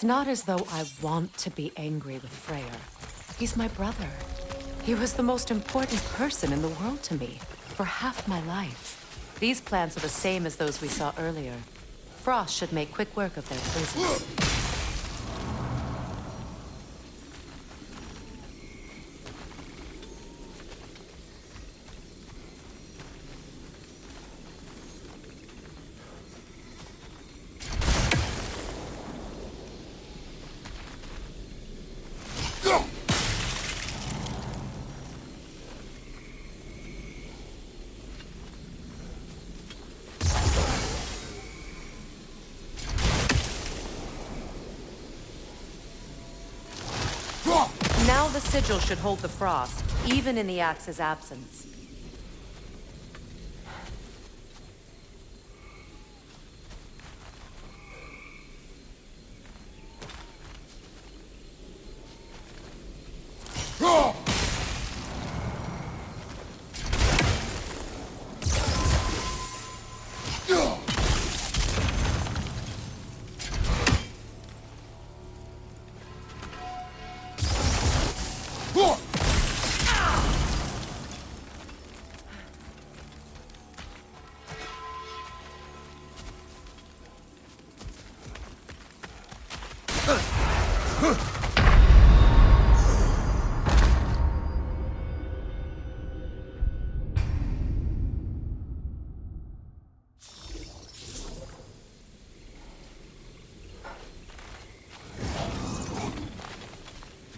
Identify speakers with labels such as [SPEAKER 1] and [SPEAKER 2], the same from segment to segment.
[SPEAKER 1] It's not as though I want to be angry with Freyr. He's my brother. He was the most important person in the world to me, for half my life. These plans are the same as those we saw earlier. Frost should make quick work of their prison. Now the sigil should hold the frost, even in the axe's absence.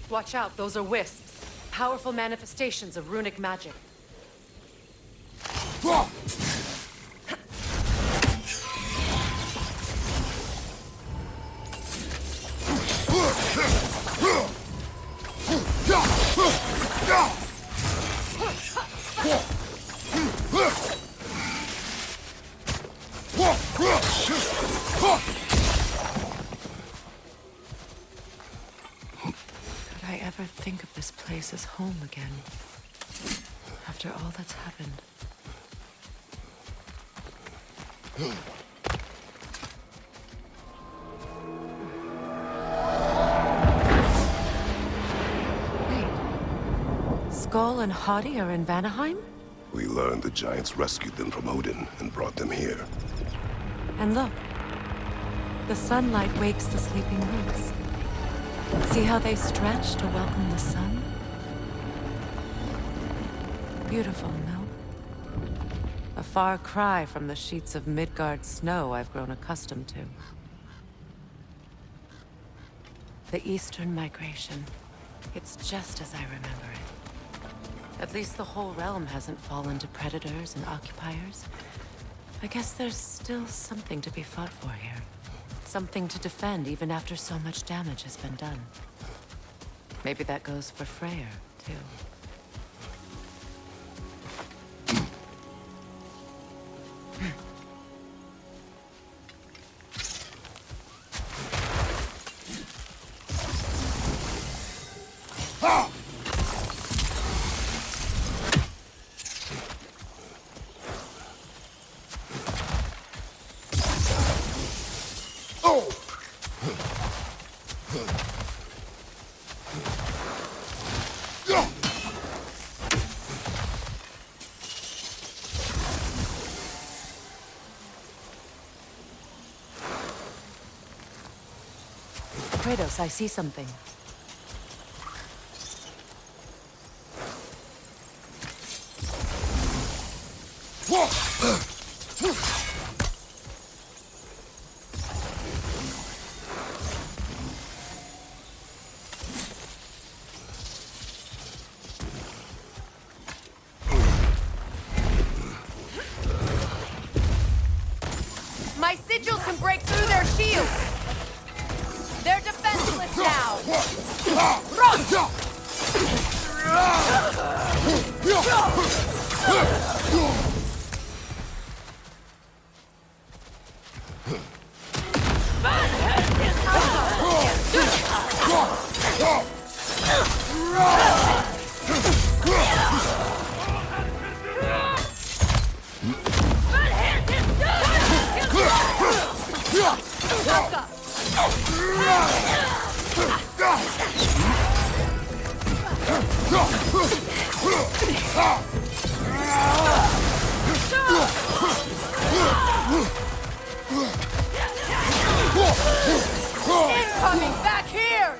[SPEAKER 1] Watch out, those are wisps. Powerful manifestations of runic magic. Could I ever think of this place as home again? After all that's happened. Wait. Skull and Hadi are in Vanaheim?
[SPEAKER 2] We learned the giants rescued them from Odin and brought them here.
[SPEAKER 1] And look. The sunlight wakes the sleeping roots. See how they stretch to welcome the sun? Beautiful, no? A far cry from the sheets of Midgard snow I've grown accustomed to. The Eastern migration. It's just as I remember it. At least the whole realm hasn't fallen to predators and occupiers. I guess there's still something to be fought for here. Something to defend even after so much damage has been done. Maybe that goes for Freyr, too. Kratos, I see something. My sigils can break through their shields! They're defenseless now! Run! Back up!
[SPEAKER 3] Incoming back here!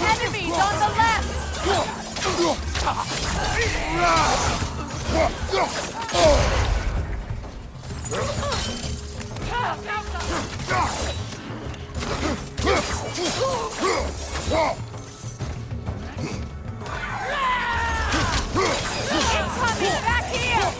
[SPEAKER 3] Enemies on the left! Incoming back here!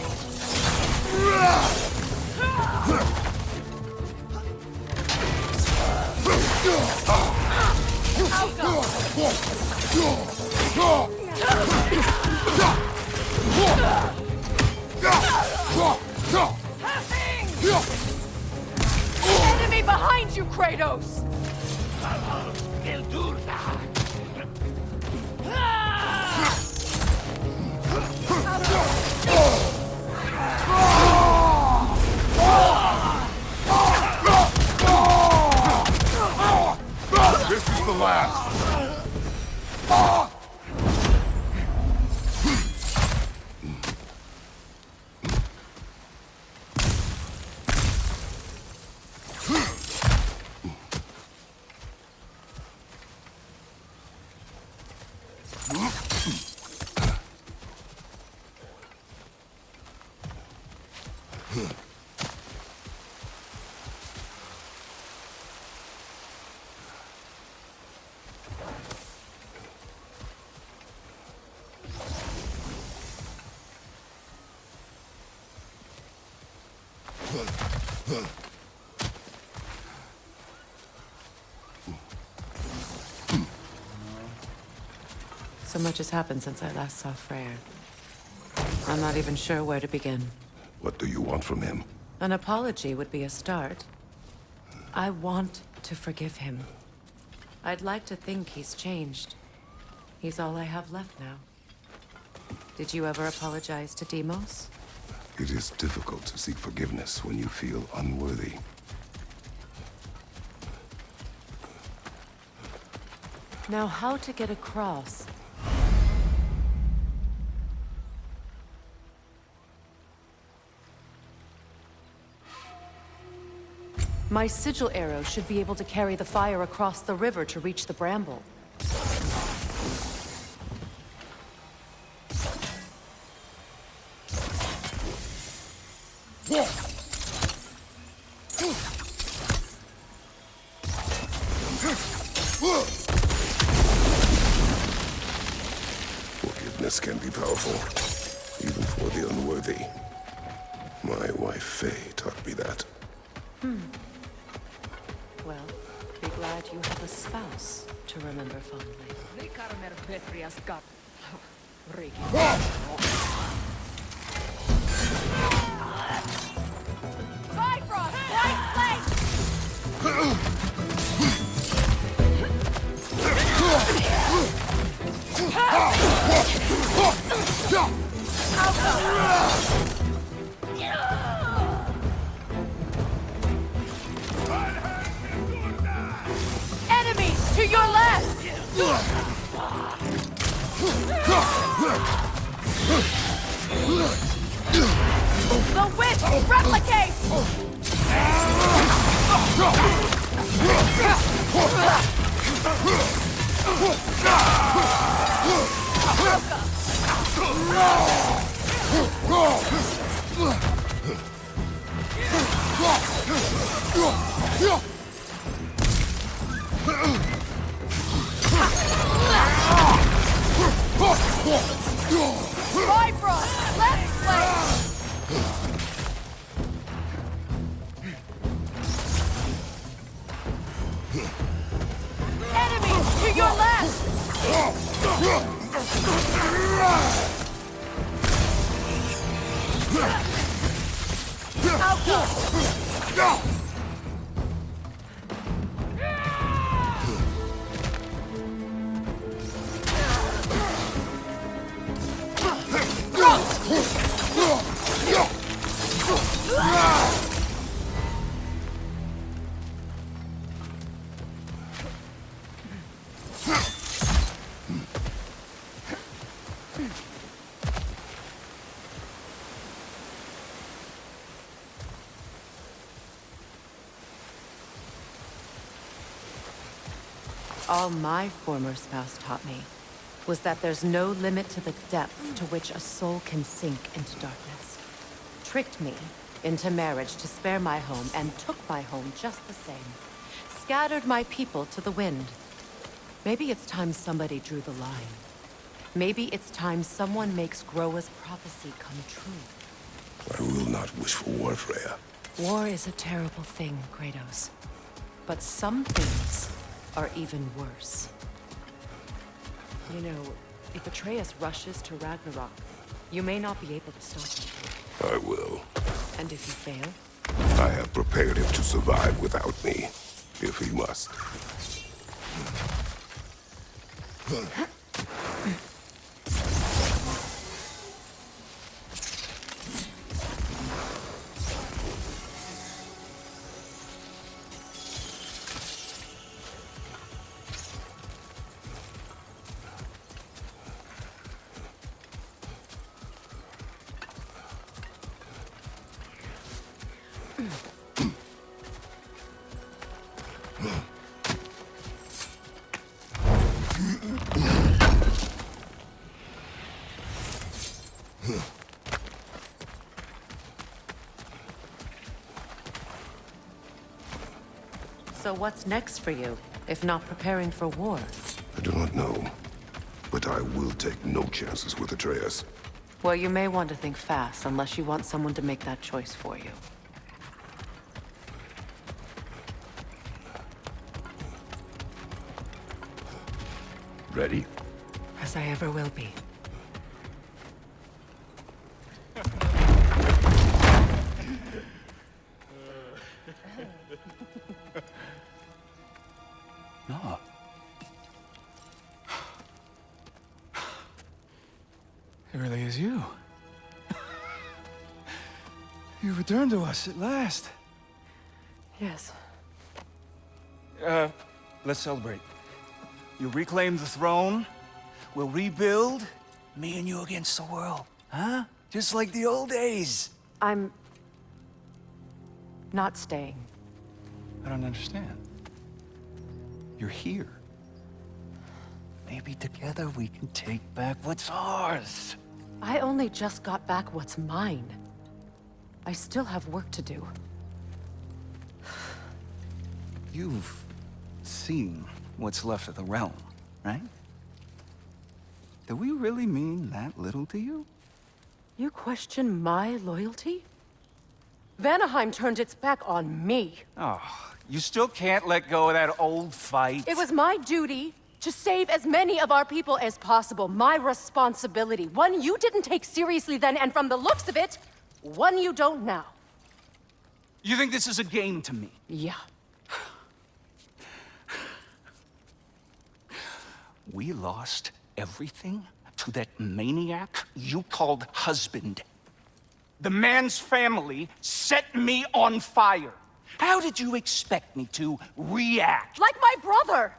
[SPEAKER 3] Enemy behind you, Kratos!
[SPEAKER 2] This is the last.
[SPEAKER 1] So much has happened since I last saw Freyr. I'm not even sure where to begin.
[SPEAKER 2] What do you want from him?
[SPEAKER 1] An apology would be a start. I want to forgive him. I'd like to think he's changed. He's all I have left now. Did you ever apologize to Deimos?
[SPEAKER 2] It is difficult to seek forgiveness when you feel unworthy.
[SPEAKER 1] Now, how to get across? My sigil arrow should be able to carry the fire across the river to reach the bramble.
[SPEAKER 2] Forgiveness can be powerful, even for the unworthy. My wife Faye taught me that.
[SPEAKER 1] Well, be glad you have a spouse to remember fondly.
[SPEAKER 3] Bifrost, right Enemies to your left! The witch replicates! Bifrost, left flank! Enemies to your left!
[SPEAKER 1] All my former spouse taught me was that there's no limit to the depth to which a soul can sink into darkness. Tricked me into marriage to spare my home and took my home just the same. Scattered my people to the wind. Maybe it's time somebody drew the line. Maybe it's time someone makes Groa's prophecy come true.
[SPEAKER 2] I will not wish for war, Freya.
[SPEAKER 1] War is a terrible thing, Kratos. But some things are even worse. You know, if Atreus rushes to Ragnarok, you may not be able to stop him.
[SPEAKER 2] I will.
[SPEAKER 1] And if you fail?
[SPEAKER 2] I have prepared him to survive without me, if he must.
[SPEAKER 1] So what's next for you, if not preparing for war?
[SPEAKER 2] I do not know, but I will take no chances with Atreus.
[SPEAKER 1] Well, you may want to think fast, unless you want someone to make that choice for you.
[SPEAKER 2] Ready?
[SPEAKER 1] As I ever will be.
[SPEAKER 4] No. It really is you. You returned to us at last.
[SPEAKER 1] Yes.
[SPEAKER 4] Let's celebrate. You reclaim the throne. We'll rebuild. Me and you against the world. Huh? Just like the old days.
[SPEAKER 1] I'm... not staying.
[SPEAKER 4] I don't understand. You're here. Maybe together we can take back what's ours.
[SPEAKER 1] I only just got back what's mine. I still have work to do.
[SPEAKER 4] You've seen what's left of the realm, right? Do we really mean that little to you?
[SPEAKER 1] You question my loyalty? Vanaheim turned its back on me.
[SPEAKER 4] Oh, you still can't let go of that old fight?
[SPEAKER 1] It was my duty to save as many of our people as possible. My responsibility. One you didn't take seriously then, and from the looks of it, one you don't now.
[SPEAKER 4] You think this is a game to me?
[SPEAKER 1] Yeah.
[SPEAKER 4] We lost everything to that maniac you called husband. The man's family set me on fire. How did you expect me to react?
[SPEAKER 1] Like my brother!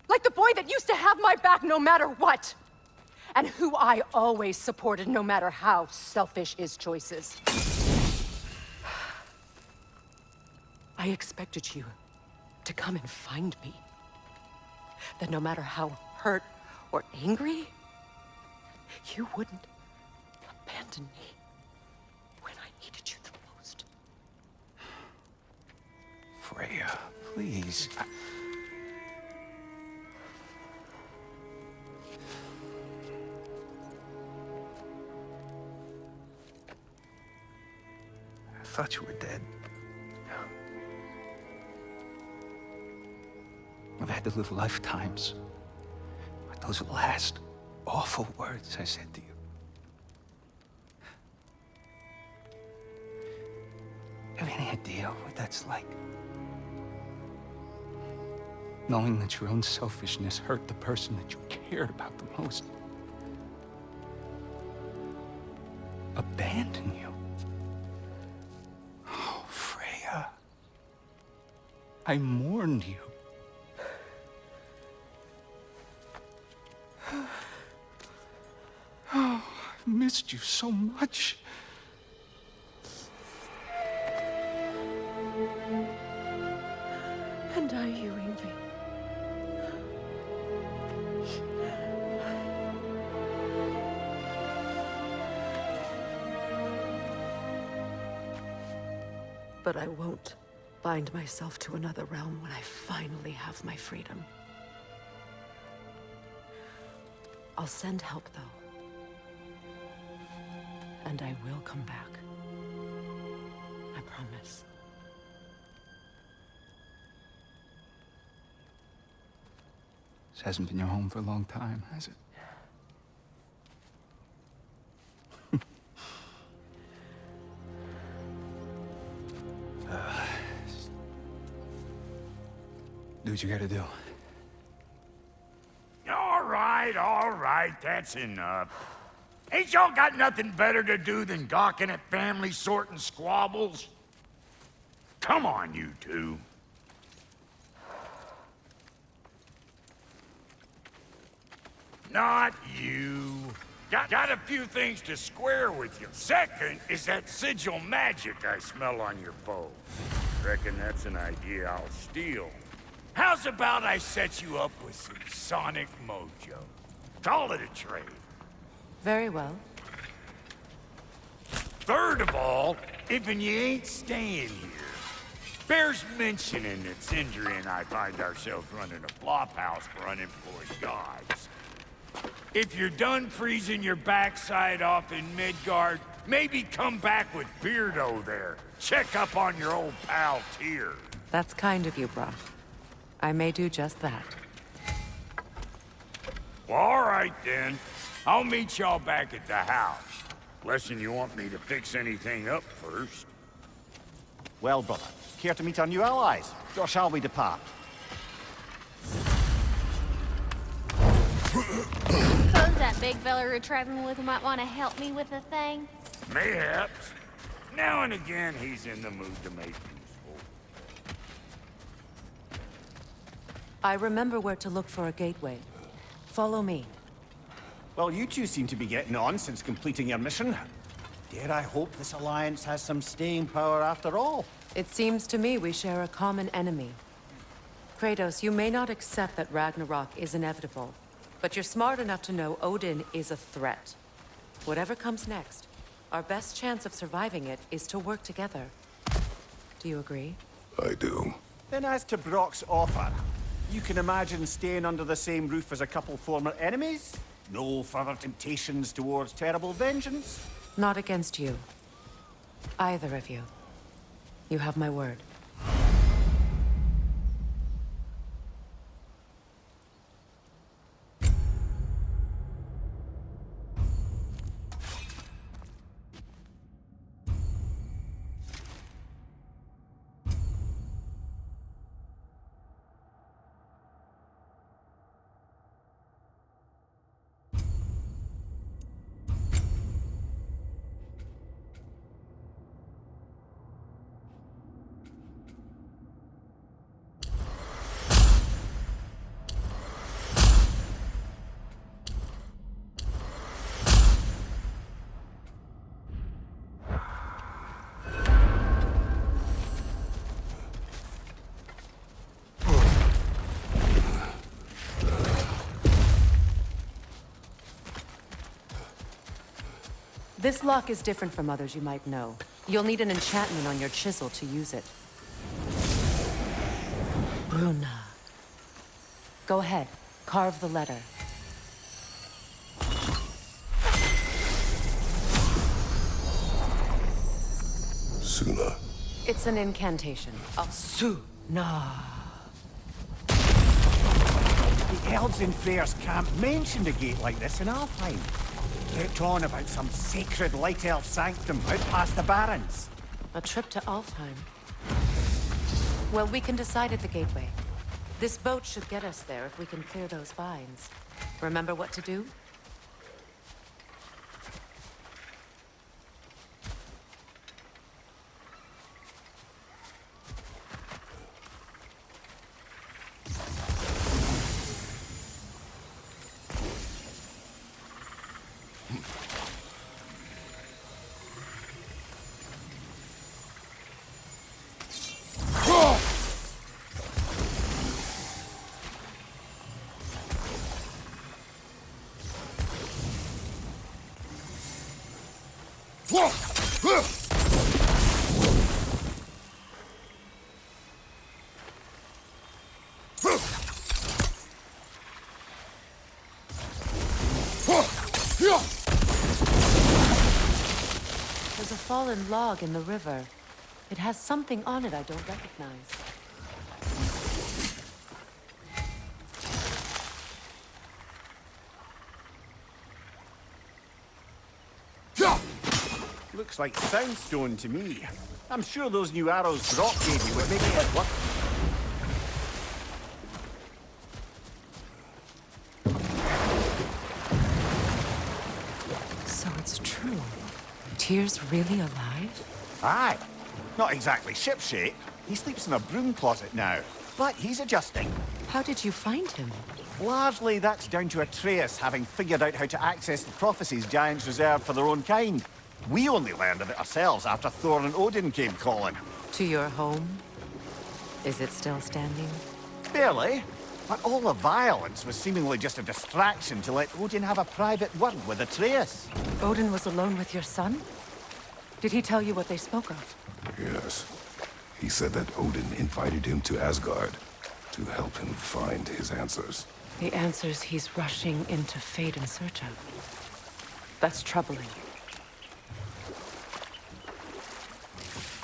[SPEAKER 1] Like the boy that used to have my back no matter what! And who I always supported no matter how selfish his choices. I expected you to come and find me. That no matter how hurt or angry, you wouldn't abandon me when I needed you the most.
[SPEAKER 4] Freya, please. I thought you were dead. I've had to live lifetimes with those last awful words I said to you. Have any idea what that's like? Knowing that your own selfishness hurt the person that you cared about the most. Abandon you. Oh, Freya. I mourned you. Oh, I've missed you so much.
[SPEAKER 1] And I you, Ingvi. But I won't bind myself to another realm when I finally have my freedom. I'll send help, though. And I will come back. I promise.
[SPEAKER 4] This hasn't been your home for a long time, has it? Do what you gotta do.
[SPEAKER 5] All right, that's enough. Ain't y'all got nothing better to do than gawking at family sorting squabbles? Come on, you two. Not you. Got a few things to square with you. Second is that sigil magic I smell on your bow. Reckon that's an idea I'll steal. How's about I set you up with some sonic mojo? Call it a trade.
[SPEAKER 1] Very well.
[SPEAKER 5] Third of all, if you ain't staying here, bears mentioning that Sindri and I find ourselves running a flop house for unemployed gods. If you're done freezing your backside off in Midgard, maybe come back with Beardo there. Check up on your old pal Tyr.
[SPEAKER 1] That's kind of you, Brock. I may do just that.
[SPEAKER 5] Well, all right then. I'll meet y'all back at the house. Lesson you want me to fix anything up first.
[SPEAKER 6] Well, brother, care to meet our new allies? Or shall we depart?
[SPEAKER 7] Suppose that big fella we're traveling with might want to help me with a thing.
[SPEAKER 5] Mayhaps. Now and again, he's in the mood to make useful.
[SPEAKER 1] I remember where to look for a gateway. Follow me.
[SPEAKER 6] Well, you two seem to be getting on since completing your mission. Dare I hope this alliance has some staying power after all?
[SPEAKER 1] It seems to me we share a common enemy. Kratos, you may not accept that Ragnarok is inevitable, but you're smart enough to know Odin is a threat. Whatever comes next, our best chance of surviving it is to work together. Do you agree?
[SPEAKER 2] I do.
[SPEAKER 6] Then as to Brock's offer, you can imagine staying under the same roof as a couple former enemies? No further temptations towards terrible vengeance?
[SPEAKER 1] Not against you. Either of you. You have my word. This lock is different from others you might know. You'll need an enchantment on your chisel to use it. Bruna. Go ahead. Carve the letter.
[SPEAKER 2] Suna.
[SPEAKER 1] It's an incantation. Suna.
[SPEAKER 6] The elves in Freyr's camp mentioned a gate like this in Alfheim. Kept on about some sacred light elf sanctum out past the Barrens.
[SPEAKER 1] A trip to Alfheim. Well, we can decide at the gateway. This boat should get us there if we can clear those vines. Remember what to do? There's a fallen log in the river. It has something on it I don't recognize.
[SPEAKER 6] Looks like soundstone to me. I'm sure those new arrows Brock gave you were making it work.
[SPEAKER 1] So it's true. Tyr's really alive?
[SPEAKER 6] Aye. Not exactly shipshape. He sleeps in a broom closet now. But he's adjusting.
[SPEAKER 1] How did you find him?
[SPEAKER 6] Largely, that's down to Atreus having figured out how to access the prophecies giants reserve for their own kind. We only learned of it ourselves after Thor and Odin came calling.
[SPEAKER 1] To your home? Is it still standing?
[SPEAKER 6] Barely. But all the violence was seemingly just a distraction to let Odin have a private word with Atreus.
[SPEAKER 1] Odin was alone with your son? Did he tell you what they spoke of?
[SPEAKER 2] Yes. He said that Odin invited him to Asgard to help him find his answers.
[SPEAKER 1] The answers he's rushing into fate in search of. That's troubling.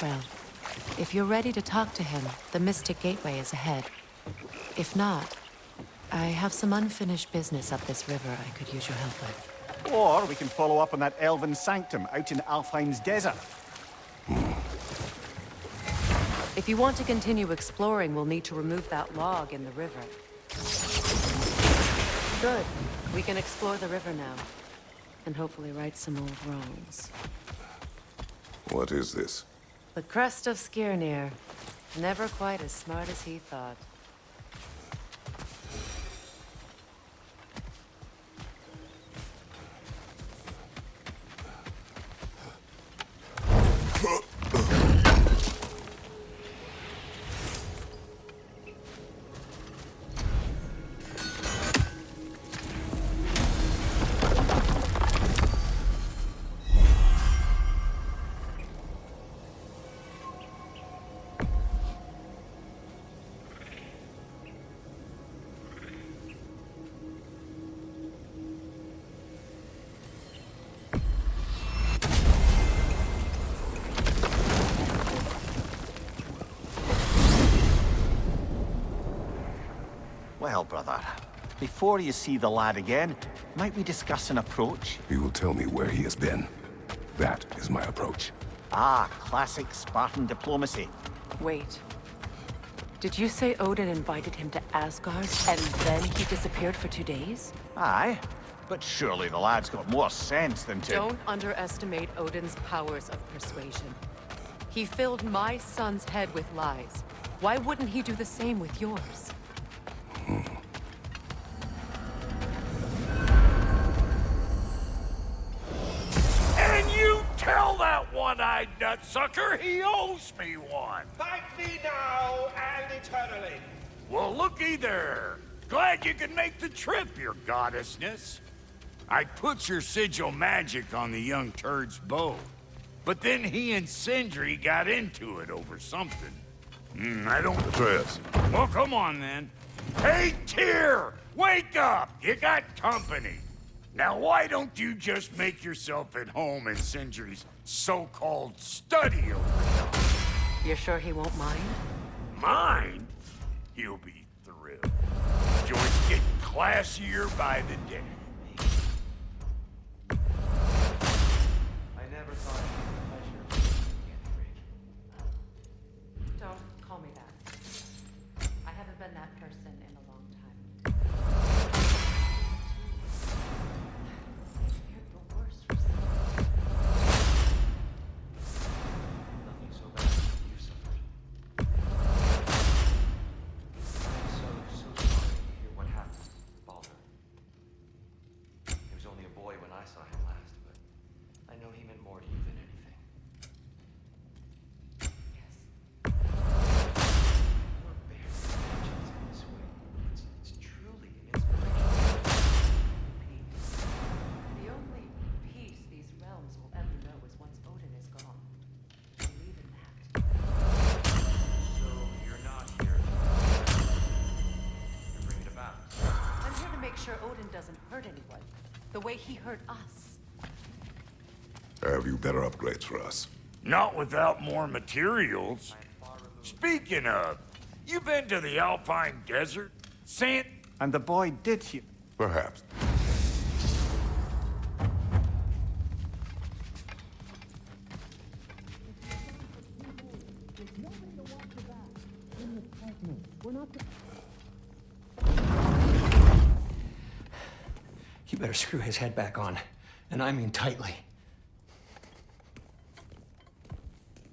[SPEAKER 1] Well, if you're ready to talk to him, the Mystic Gateway is ahead. If not, I have some unfinished business up this river I could use your help with.
[SPEAKER 6] Or we can follow up on that elven sanctum out in Alfheim's desert.
[SPEAKER 1] If you want to continue exploring, we'll need to remove that log in the river. Good. We can explore the river now. And hopefully right some old wrongs.
[SPEAKER 2] What is this?
[SPEAKER 1] The crest of Skirnir. Never quite as smart as he thought.
[SPEAKER 6] Well, brother, before you see the lad again, might we discuss an approach?
[SPEAKER 2] He will tell me where he has been. That is my approach.
[SPEAKER 6] Ah, classic Spartan diplomacy.
[SPEAKER 1] Wait. Did you say Odin invited him to Asgard, and then he disappeared for 2 days?
[SPEAKER 6] Aye, but surely the lad's got more sense than to...
[SPEAKER 1] Don't underestimate Odin's powers of persuasion. He filled my son's head with lies. Why wouldn't he do the same with yours?
[SPEAKER 5] And you tell that one-eyed nutsucker he owes me one.
[SPEAKER 8] Thank thee now and eternally.
[SPEAKER 5] Well, looky there. Glad you can make the trip, your goddessness. I put your sigil magic on the young turd's bow. But then he and Sindri got into it over something. I don't...
[SPEAKER 2] Atreus.
[SPEAKER 5] Well, come on, then. Hey, Tyr! Wake up! You got company. Now, why don't you just make yourself at home in Sindri's so-called study over there?
[SPEAKER 1] You're sure he won't mind?
[SPEAKER 5] Mind? He'll be thrilled. Joints get classier by the day.
[SPEAKER 8] I never thought pleasure would get free.
[SPEAKER 1] Don't call me that. I haven't been that person in a long time. You're the worst for
[SPEAKER 8] Nothing so bad as what you suffered. I'm so sorry to hear what happened, Baldur.
[SPEAKER 1] Odin doesn't hurt anyone the way he hurt us.
[SPEAKER 2] Have you better upgrades for us?
[SPEAKER 5] Not without more materials. Speaking of, you been to the Alpine Desert? Sant?
[SPEAKER 6] And the boy did hear.
[SPEAKER 2] Perhaps.
[SPEAKER 9] You better screw his head back on. And I mean tightly.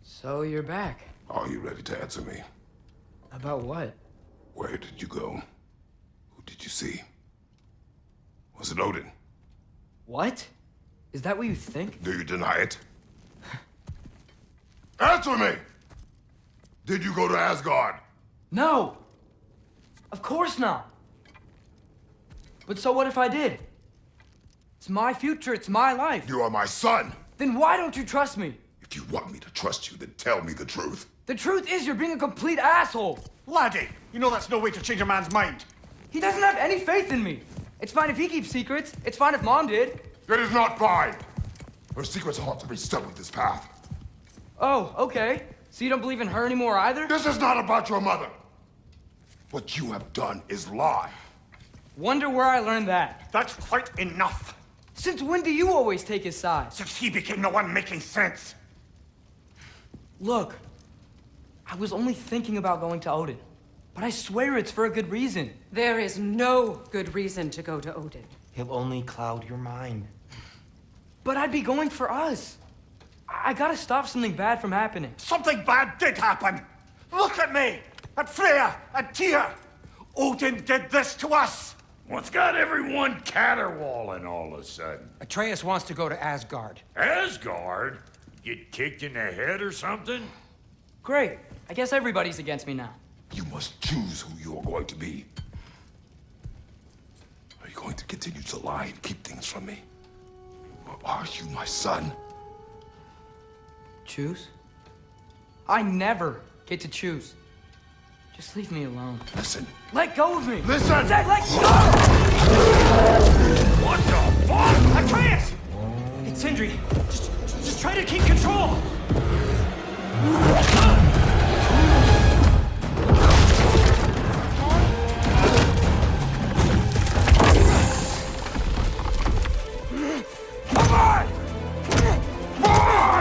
[SPEAKER 10] So you're back.
[SPEAKER 2] Are you ready to answer me?
[SPEAKER 10] About what?
[SPEAKER 2] Where did you go? Who did you see? Was it Odin?
[SPEAKER 10] What? Is that what you think?
[SPEAKER 2] Do you deny it? Answer me! Did you go to Asgard?
[SPEAKER 10] No! Of course not! But so what if I did? It's my future, it's my life.
[SPEAKER 2] You are my son!
[SPEAKER 10] Then why don't you trust me?
[SPEAKER 2] If you want me to trust you, then tell me the truth.
[SPEAKER 10] The truth is you're being a complete asshole!
[SPEAKER 6] Laddie, you know that's no way to change a man's mind.
[SPEAKER 10] He doesn't have any faith in me. It's fine if he keeps secrets. It's fine if Mom did.
[SPEAKER 2] It is not fine! Her secrets ought to be stuck with this path.
[SPEAKER 10] Oh, okay. So you don't believe in her anymore either?
[SPEAKER 2] This is not about your mother! What you have done is lie.
[SPEAKER 10] Wonder where I learned that.
[SPEAKER 6] That's quite enough.
[SPEAKER 10] Since when do you always take his side?
[SPEAKER 6] Since he became the one making sense.
[SPEAKER 10] Look, I was only thinking about going to Odin. But I swear it's for a good reason.
[SPEAKER 1] There is no good reason to go to Odin.
[SPEAKER 9] He'll only cloud your mind.
[SPEAKER 10] But I'd be going for us. I gotta stop something bad from happening.
[SPEAKER 6] Something bad did happen. Look at me, at Freya, at Tyr. Odin did this to us.
[SPEAKER 5] What's got everyone caterwauling all of a sudden?
[SPEAKER 9] Atreus wants to go to Asgard.
[SPEAKER 5] Asgard? Get kicked in the head or something?
[SPEAKER 10] Great. I guess everybody's against me now.
[SPEAKER 2] You must choose who you are going to be. Are you going to continue to lie and keep things from me? Or are you my son?
[SPEAKER 10] Choose? I never get to choose. Just leave me alone.
[SPEAKER 2] Listen.
[SPEAKER 10] Let go of me!
[SPEAKER 2] Listen!
[SPEAKER 10] I said let go!
[SPEAKER 5] What the fuck?
[SPEAKER 9] Atreus! It's Sindri. Just try to keep control.
[SPEAKER 2] Come on! Why?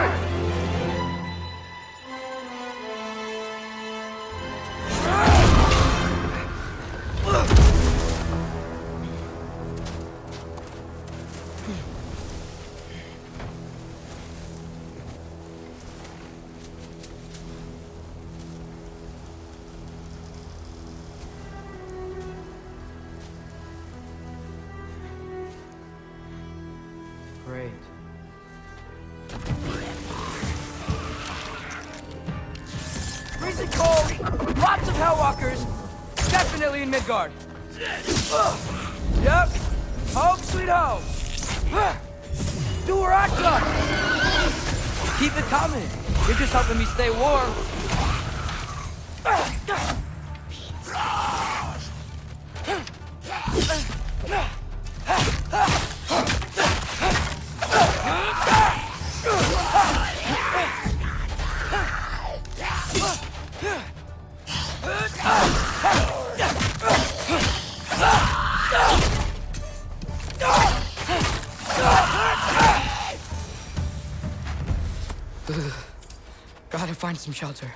[SPEAKER 10] Great. Freezing cold! Lots of Hellwalkers! Definitely in Midgard! Yep! Home sweet home! Do where I come! Keep it coming! You're just helping me stay warm! Gotta find some shelter.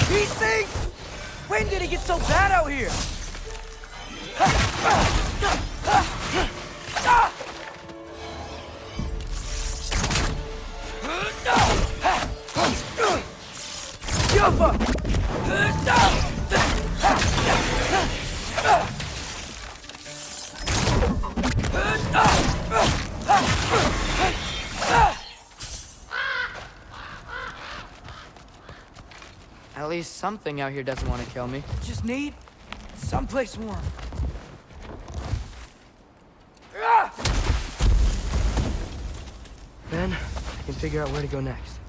[SPEAKER 10] These things! When did it get so bad out here? At least something out here doesn't want to kill me. Just need someplace warm. Then I can figure out where to go next.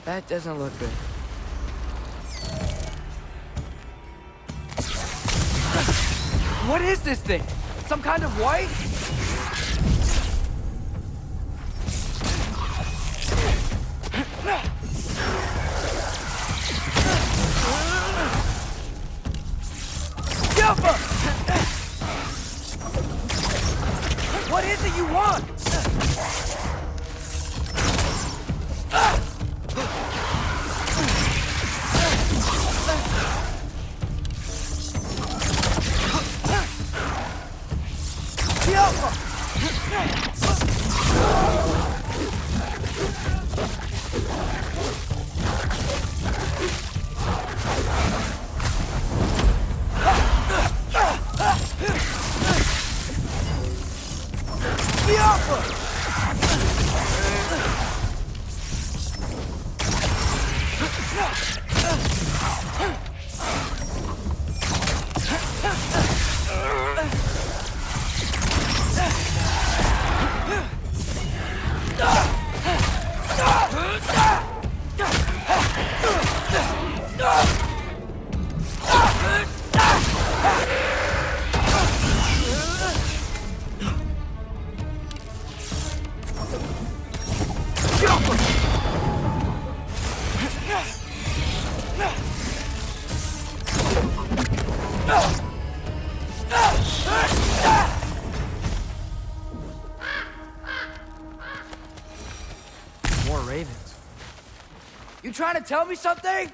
[SPEAKER 10] That doesn't look good. What is this thing? Some kind of white? What is it you want? More ravens. You trying to tell me something?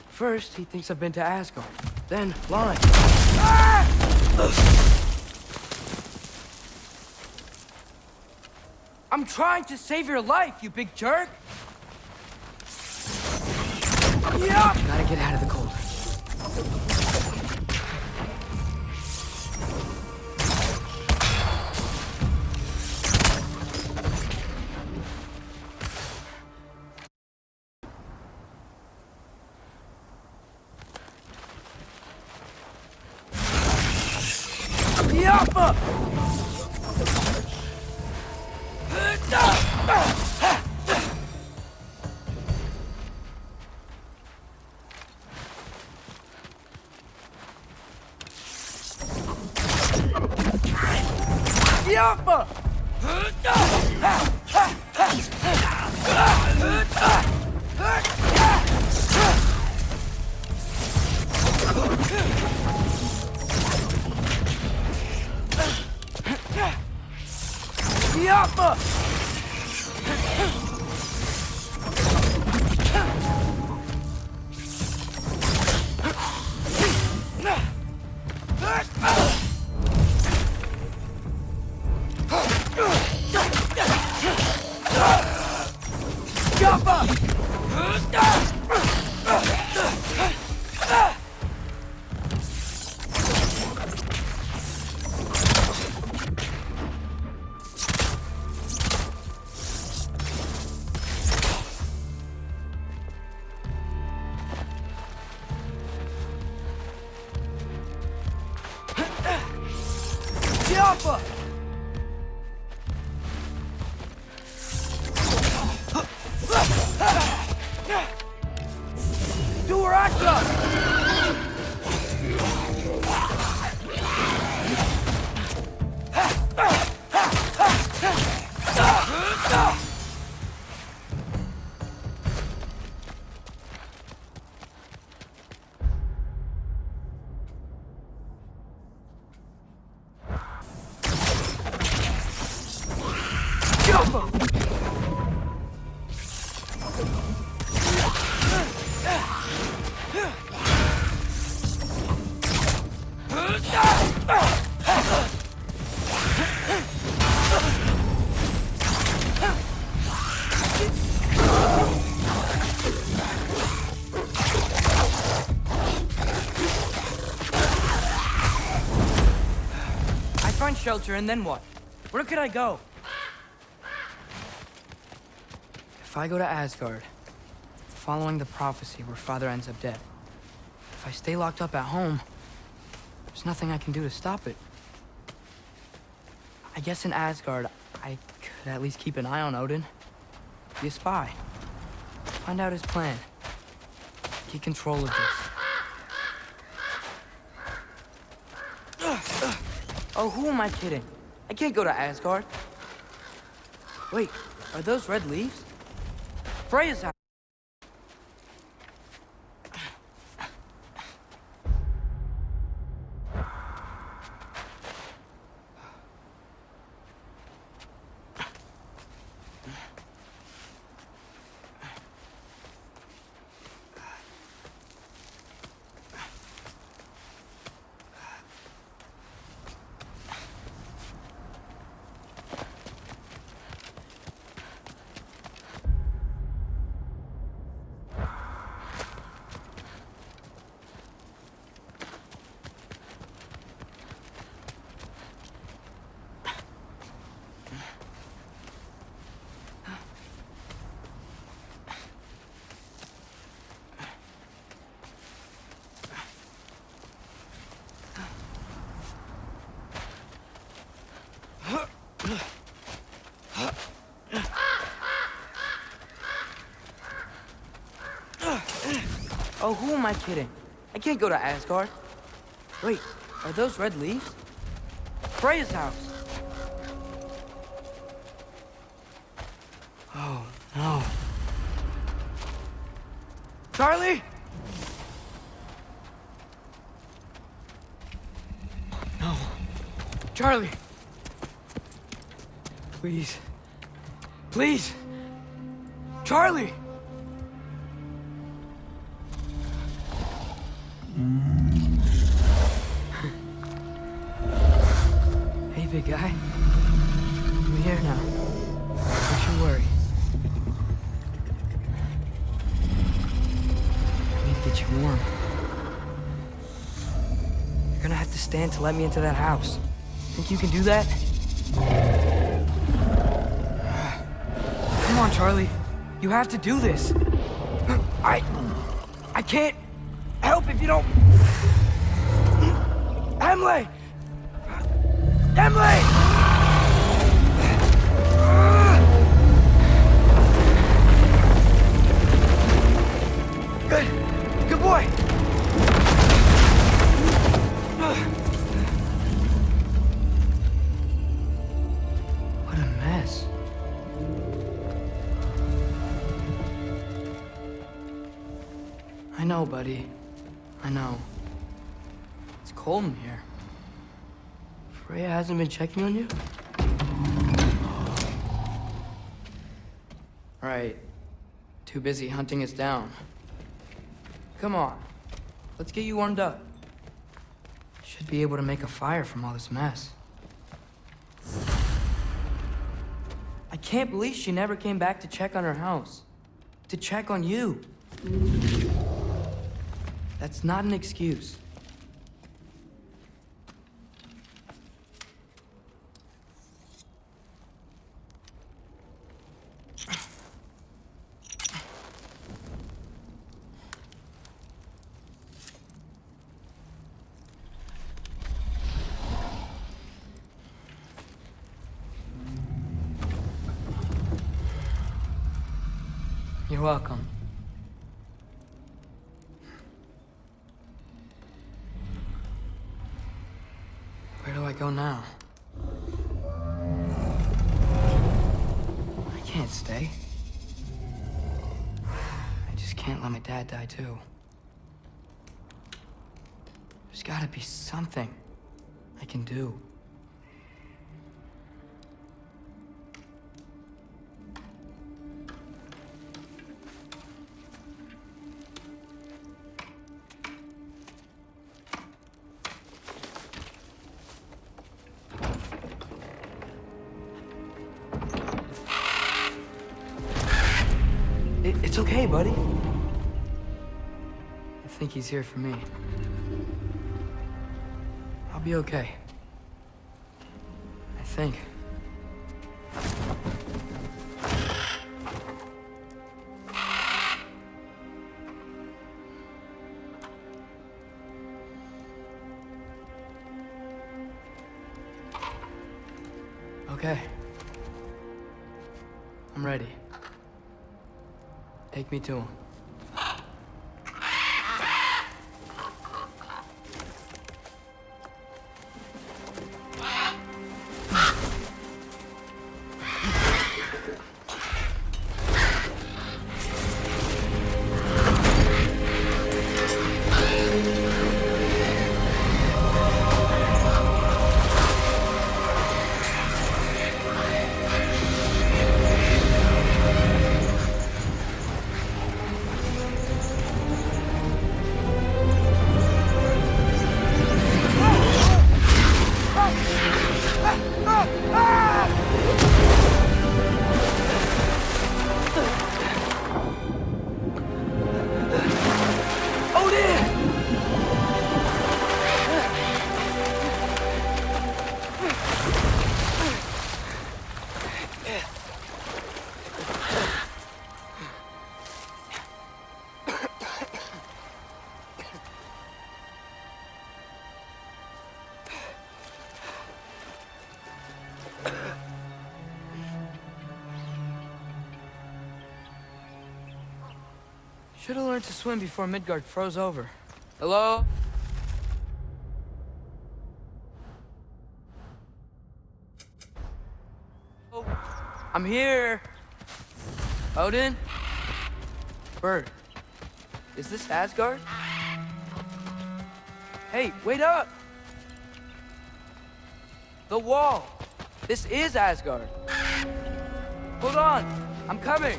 [SPEAKER 10] First, he thinks I've been to Asgard. Then, lying. I'm trying to save your life, you big jerk! Gotta get out of the cold. Shelter, and then what? Where could I go? If I go to Asgard, following the prophecy where Father ends up dead, if I stay locked up at home, there's nothing I can do to stop it. I guess in Asgard, I could at least keep an eye on Odin. Be a spy. Find out his plan. Get control of this. Oh, who am I kidding? I can't go to Asgard. Wait, are those red leaves? Freya's house. Oh, who am I kidding? I can't go to Asgard. Wait, are those red leaves? Freya's house. Oh, no. Charlie! No. Charlie! Please. Please! Charlie! Hey, big guy. I'm here now. Don't you worry. I need to get you warm. You're gonna have to stand to let me into that house. Think you can do that? Come on, Charlie. You have to do this. I can't help if you don't... Emily! Emily! Good boy! What a mess. I know, buddy. I know. It's cold in here. Freya hasn't been checking on you? Right. Too busy hunting us down. Come on. Let's get you warmed up. Should be able to make a fire from all this mess. I can't believe she never came back to check on her house. To check on you. That's not an excuse. You're welcome. Where do I go now? I can't stay. I just can't let my dad die too. There's gotta be something I can do. It's okay, buddy. I think he's here for me. I'll be okay. I think. Okay. I'm ready. Take me to him. Should have learned to swim before Midgard froze over. Hello? Oh, I'm here. Odin? Bird. Is this Asgard? Hey, wait up! The wall! This is Asgard. Hold on, I'm coming.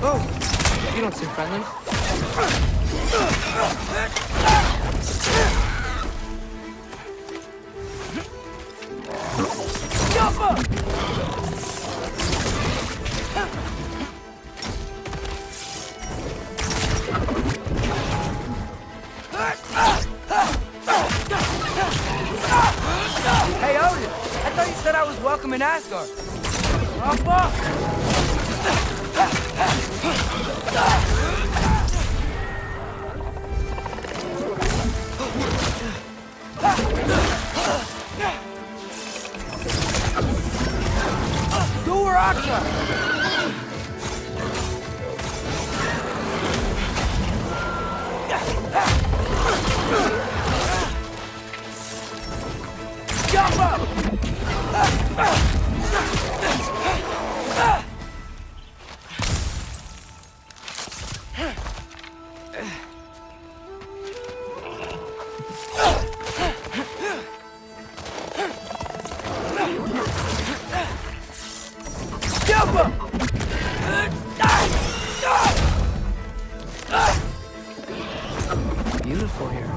[SPEAKER 10] Oh, you don't seem friendly. Hey, Odin! I thought you said I was welcome in Asgard. Oh, fuck! Jump up! Beautiful here.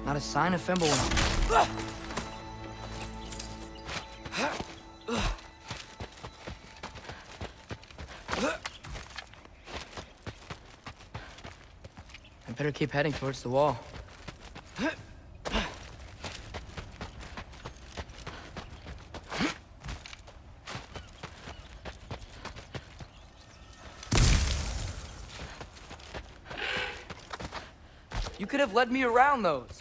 [SPEAKER 10] Not a sign of Fimbulwinter. I better keep heading towards the wall. You could have led me around those.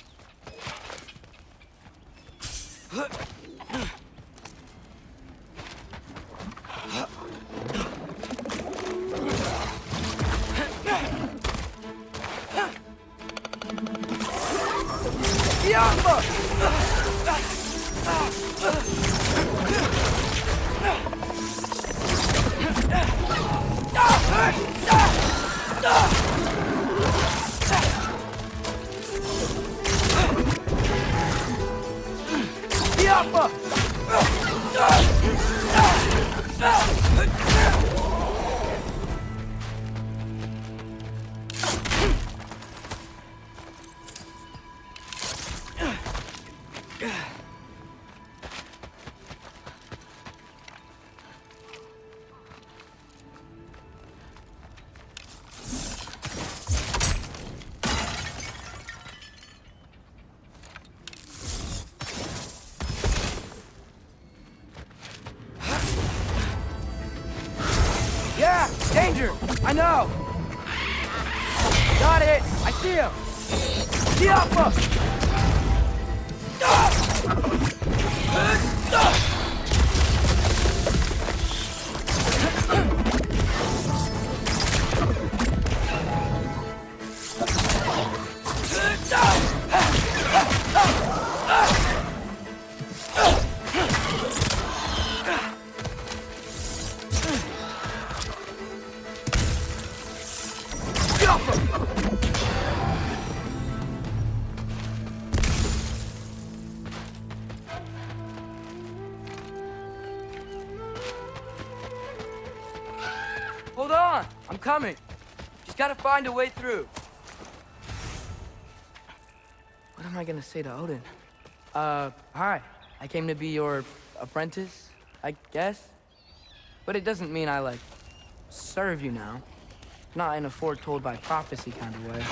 [SPEAKER 10] Yeah, danger! I know! Got it! I see him! The Alpha! Hold on! I'm coming. Just gotta find a way through. What am I gonna say to Odin? Hi. I came to be your apprentice, I guess? But it doesn't mean I, like, serve you now. Not in a foretold by prophecy kind of way.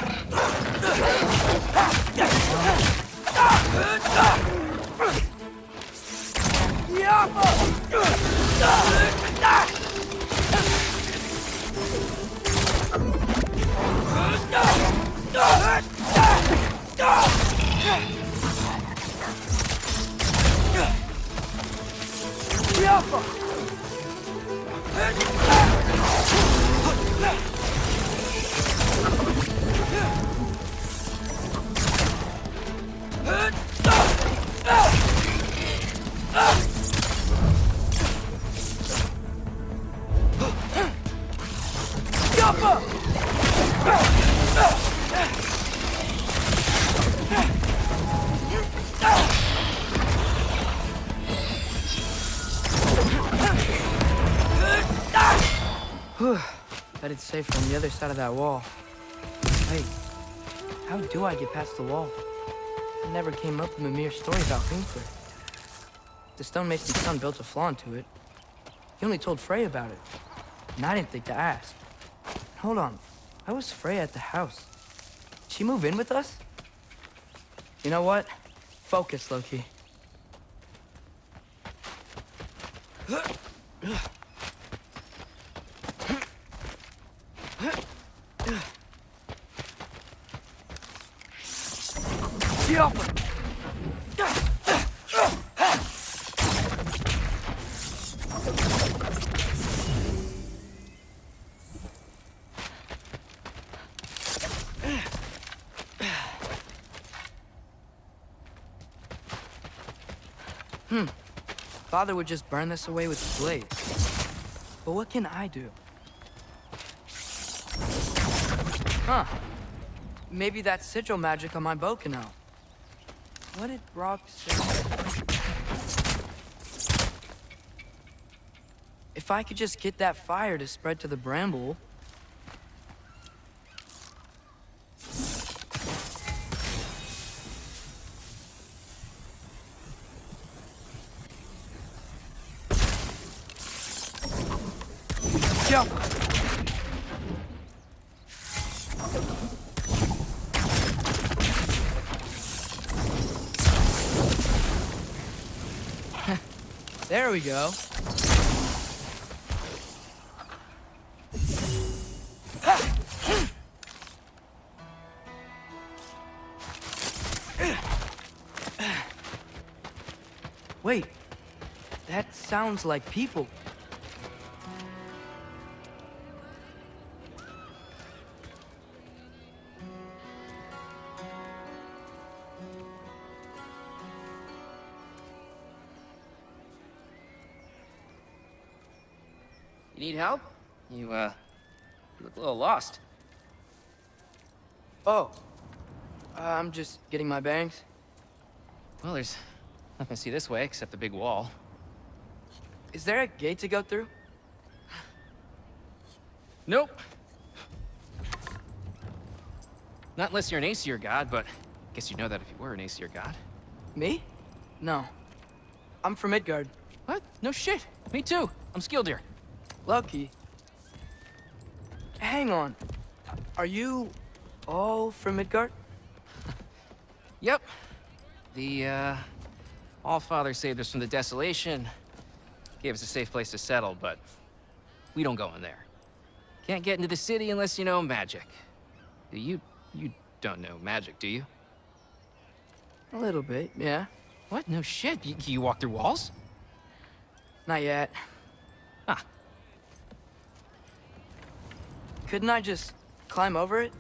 [SPEAKER 10] Bet it's safer on the other side of that wall. Wait, how do I get past the wall? I never came up with Mimir's story about Gunther. The stonemason son built a flaw into it. He only told Frey about it, and I didn't think to ask. Hold on, why was Frey at the house? Did she move in with us? You know what? Focus, Loki. Father would just burn this away with his blade. But what can I do? Huh. Maybe that sigil magic on my bow can help. What did Brock say? If I could just get that fire to spread to the bramble... Jump! There we go. Wait, that sounds like people.
[SPEAKER 11] You need help? You look a little lost.
[SPEAKER 10] Oh, I'm just getting my bangs.
[SPEAKER 11] Well, there's nothing to see this way except the big wall.
[SPEAKER 10] Is there a gate to go through?
[SPEAKER 11] Nope. Not unless you're an Aesir god, but I guess you'd know that if you were an Aesir god.
[SPEAKER 10] Me? No. I'm from Midgard.
[SPEAKER 11] What? No shit. Me too. I'm skilled here.
[SPEAKER 10] Lucky. Hang on. Are you all from Midgard?
[SPEAKER 11] Yep. The, Allfather saved us from the desolation. Gave us a safe place to settle, but we don't go in there. Can't get into the city unless you know magic. You don't know magic, do you?
[SPEAKER 10] A little bit, yeah.
[SPEAKER 11] What? No shit. You walk through walls?
[SPEAKER 10] Not yet.
[SPEAKER 11] Ah.
[SPEAKER 10] Couldn't I just climb over it?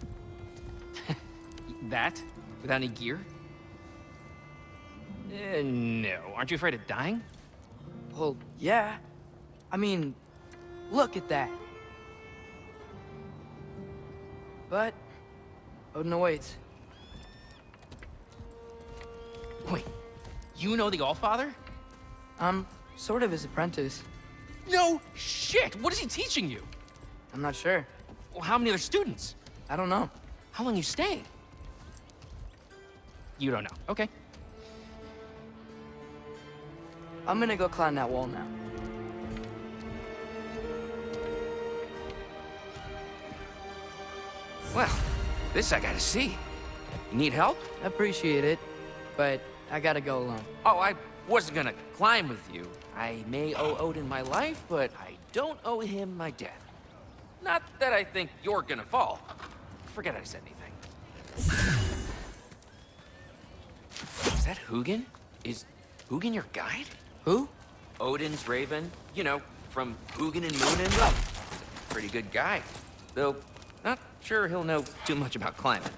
[SPEAKER 11] That? Without any gear? No. Aren't you afraid of dying?
[SPEAKER 10] Well, yeah. I mean, look at that. But Odin awaits.
[SPEAKER 11] Wait, you know the Allfather?
[SPEAKER 10] I'm sort of his apprentice.
[SPEAKER 11] No shit! What is he teaching you?
[SPEAKER 10] I'm not sure.
[SPEAKER 11] Well, how many other students?
[SPEAKER 10] I don't know.
[SPEAKER 11] How long you staying? You don't know. Okay.
[SPEAKER 10] I'm gonna go climb that wall now.
[SPEAKER 11] Well, this I gotta see. You need help?
[SPEAKER 10] Appreciate it, but I gotta go alone.
[SPEAKER 11] Oh, I wasn't gonna climb with you. I may owe Odin my life, but I don't owe him my death. Not that I think you're gonna fall. Forget I said anything. Is that Hugin? Is Hugin your guide?
[SPEAKER 10] Who?
[SPEAKER 11] Odin's raven. You know, from Hugin and Moonin. He's a pretty good guy. Though, not sure he'll know too much about climbing.